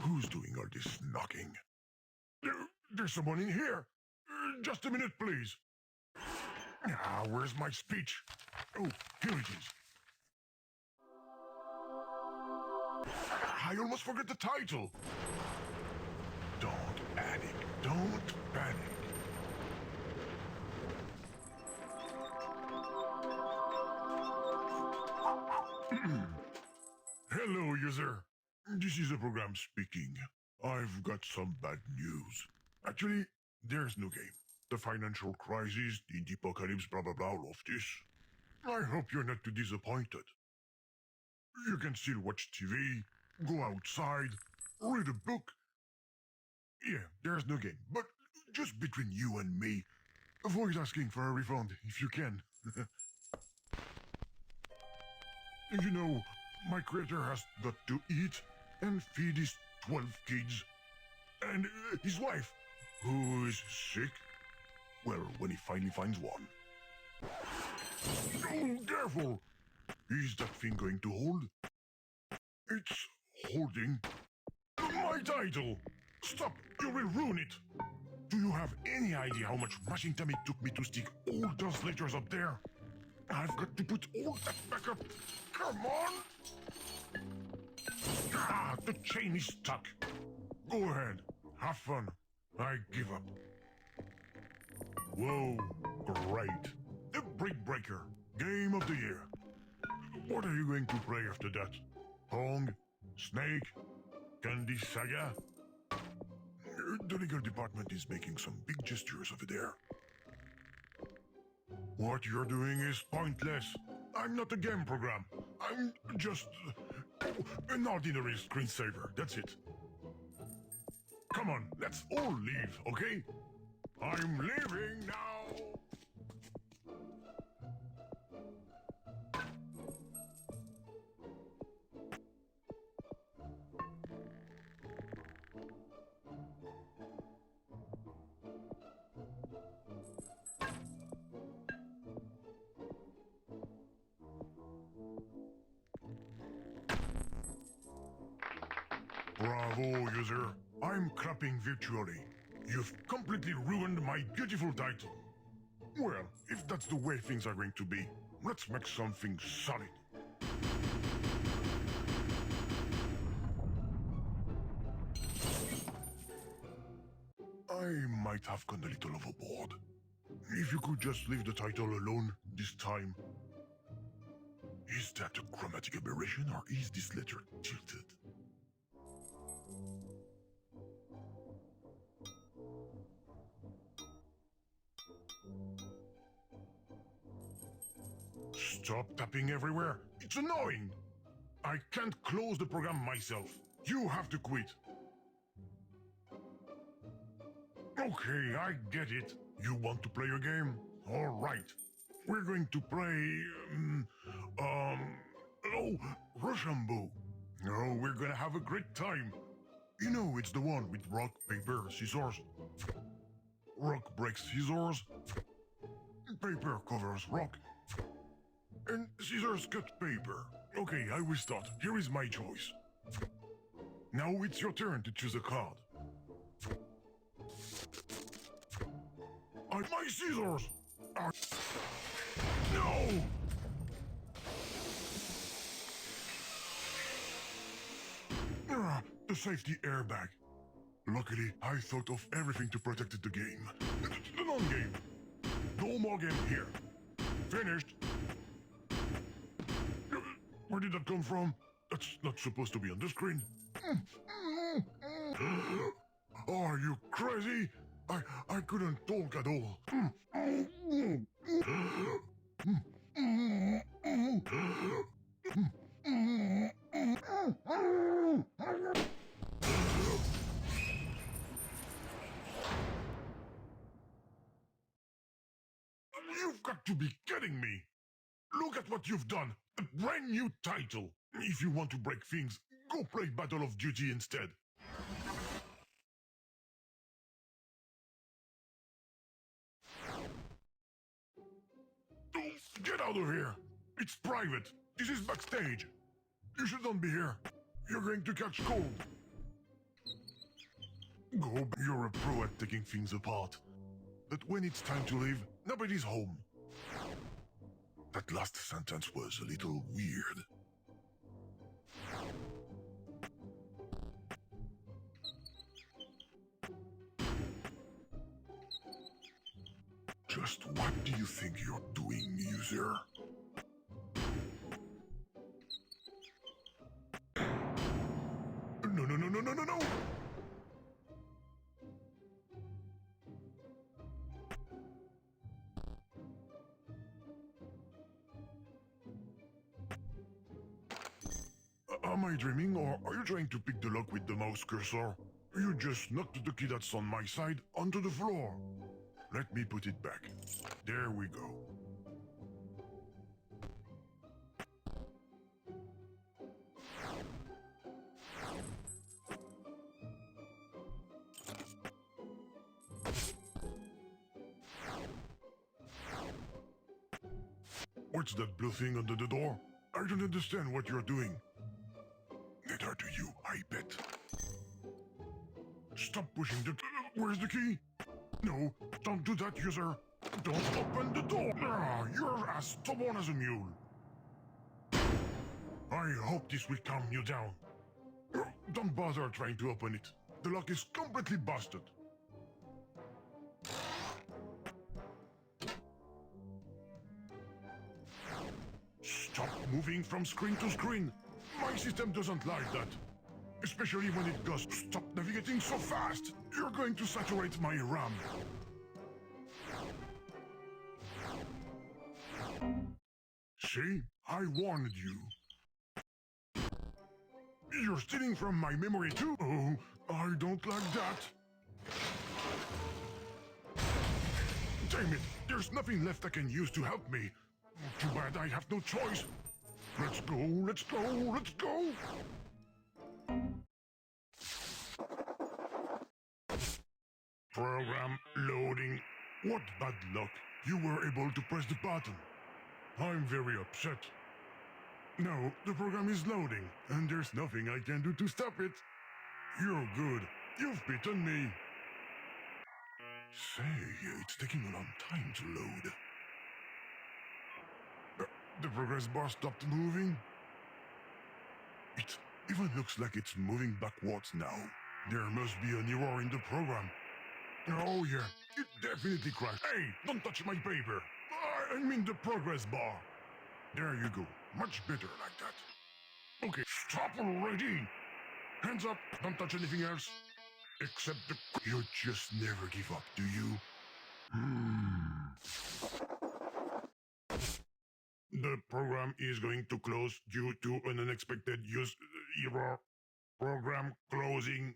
Who's doing all this knocking? There's someone in here. Just a minute, please. Ah, where's my speech? Oh, here it is. I almost forgot the title. Don't panic. Don't panic. Hello, user. This is the program speaking. I've got some bad news. Actually, there's no game. The financial crisis, the apocalypse, blah blah blah, all of this. I hope you're not too disappointed. You can still watch TV, go outside, read a book. Yeah, there's no game, but just between you and me, avoid asking for a refund if you can. You know, my creator has got to eat and feed his 12 kids. And his wife, who is sick. Well, when he finally finds one. Oh, careful! Is that thing going to hold? It's holding my title! Stop! You will ruin it! Do you have any idea how much mashing time it took me to stick all those letters up there? I've got to put all that back up. Come on! Ah, the chain is stuck. Go ahead. Have fun. I give up. Whoa, great. The Brick Breaker. Game of the year. What are you going to play after that? Pong? Snake? Candy Saga? The legal department is making some big gestures over there. What you're doing is pointless. I'm not a game program. I'm just an ordinary screensaver. That's it. Come on, let's all leave, okay? I'm leaving now! Bravo, user. I'm clapping virtually. You've completely ruined my beautiful title. Well, if that's the way things are going to be, let's make something solid. I might have gone a little overboard. If you could just leave the title alone this time. Is that a chromatic aberration or is this letter tilted? Stop tapping everywhere. It's annoying. I can't close the program myself. You have to quit. Okay, I get it. You want to play a game? All right. We're going to play... Rochambeau. Oh, we're gonna have a great time. You know, it's the one with rock, paper, scissors. Rock breaks scissors. Paper covers rock. And scissors cut paper. Okay, I will start. Here is my choice. Now it's your turn to choose a card. My scissors! No! The safety airbag. Luckily, I thought of everything to protect the game. The non-game. No more game here. Finished. Where did that come from? That's not supposed to be on the screen. Are you crazy? I couldn't talk at all. You've got to be kidding me! Look at what you've done! A brand new title! If you want to break things, go play Battle of Duty instead. Get out of here! It's private! This is backstage! You shouldn't be here! You're going to catch cold! Go, you're a pro at taking things apart. But when it's time to leave, nobody's home. That last sentence was a little weird. Just what do you think you're doing, user? No, no, no, no, no, no, no! Am I dreaming, or are you trying to pick the lock with the mouse cursor? You just knocked the key that's on my side onto the floor. Let me put it back. There we go. What's that blue thing under the door? I don't understand what you're doing. Neither do you, I bet. Stop pushing the... Where's the key? No, don't do that, user. Don't open the door. Ah, you're as stubborn as a mule. I hope this will calm you down. Don't bother trying to open it. The lock is completely busted. Stop moving from screen to screen. My system doesn't like that. Especially when it goes, stop navigating so fast! You're going to saturate my RAM. See? I warned you. You're stealing from my memory too? Oh, I don't like that. Damn it! There's nothing left I can use to help me. Too bad I have no choice. Let's go, let's go, let's go! Program loading. What bad luck. You were able to press the button. I'm very upset. No, the program is loading, and there's nothing I can do to stop it. You're good. You've beaten me. Say, it's taking a long time to load. The progress bar stopped moving. It even looks like it's moving backwards now. There must be an error in the program. Oh yeah, it definitely crashed. Hey, don't touch my paper. I mean the progress bar. There you go. Much better like that. Okay, stop already. Hands up, don't touch anything else. Except the... You just never give up, do you? The program is going to close due to an unexpected use error. Program closing.